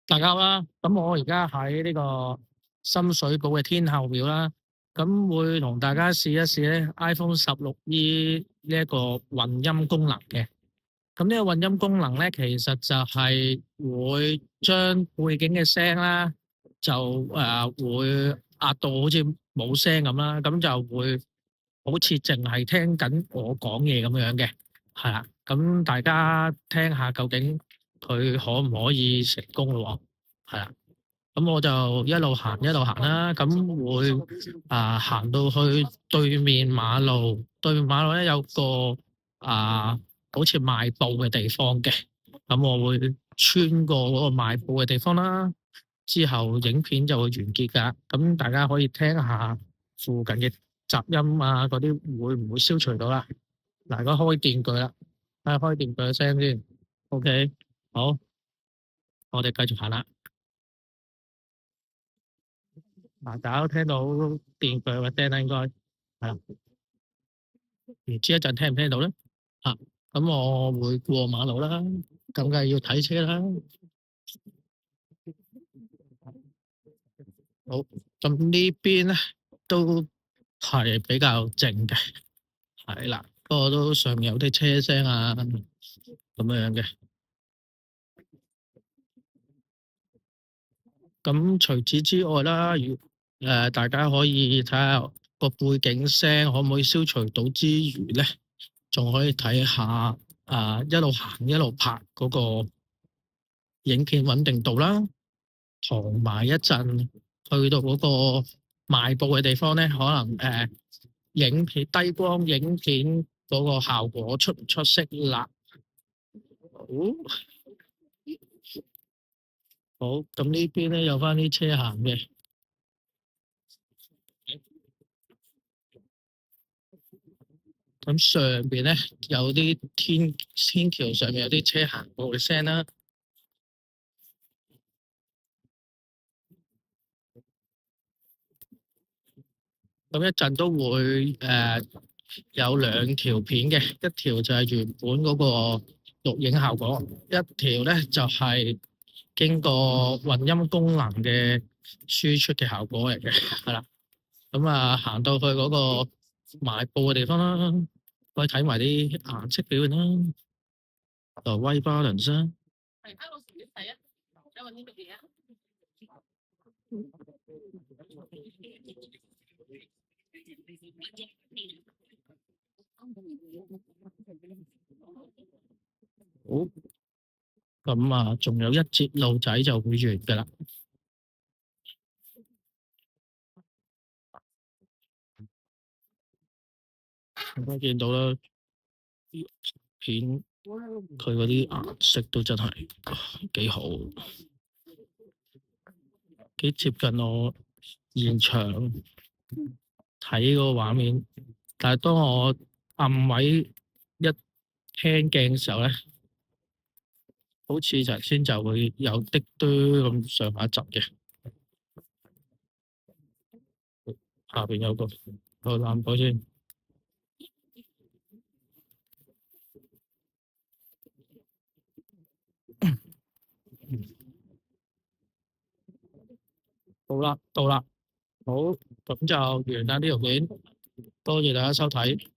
大家好啦，咁我而家喺呢個深水埗嘅天后廟啦，咁會同大家試一試咧 iPhone 16E 呢一個混音功能嘅。咁呢個混音功能咧，其實就係會將背景嘅聲啦，就會壓到好似冇聲咁啦，咁就會好似淨係聽緊我講嘢咁樣嘅，係啦。咁大家聽下究竟佢可唔可以成功咯喎？係啦。咁我就一路行一路行啦，咁會行到去對面馬路，對面馬路咧有個好似賣布嘅地方嘅，咁我會穿過嗰個賣布嘅地方啦，之後影片就會完結㗎。咁大家可以聽下附近嘅雜音啊，嗰啲會唔會消除到啦？嗱，而家開電鋸啦，睇下開電鋸嘅聲先。OK，好，我哋繼續行啦。嗱，大家都聽到電鋸嘅聲啦，應該係啦。唔知一陣聽唔聽到咧？啊，咁我會過馬路啦，咁梗係要睇車啦。好，咁呢邊咧都係比較靜嘅，係啦，不過都上面有啲車聲啊，咁樣嘅。咁除此之外啦，大家可以睇下個背景聲可唔可以消除到之餘咧，仲可以睇下一路行一路拍嗰個影片穩定度啦，同埋一陣去到嗰個賣布嘅地方咧，可能影片低光影片嗰個效果出唔出色啦？好，好，咁呢邊咧有翻啲車行嘅，咁上邊咧有啲天橋上面有啲車行過嘅聲啦。咁一陣都會有兩條片嘅，一條就係原本嗰個錄影效果，一條咧就係經過混音功能嘅輸出嘅效果嚟嘅，係啦。咁行到去嗰個賣布嘅地方啦，可以睇埋啲顏色表現啦，就威巴倫啦。好，咁仲有一節路仔就會完㗎啦。咁我見到啦，片佢嗰啲顏色都真係幾好，幾接近我現場睇嗰個畫面。但係當我暗位一輕鏡嘅時候咧，好似頭先就會有啲嘟咁上下窒嘅。下邊有個藍寶先。好啦，到啦，好，咁就完啦呢條片，多謝大家收睇。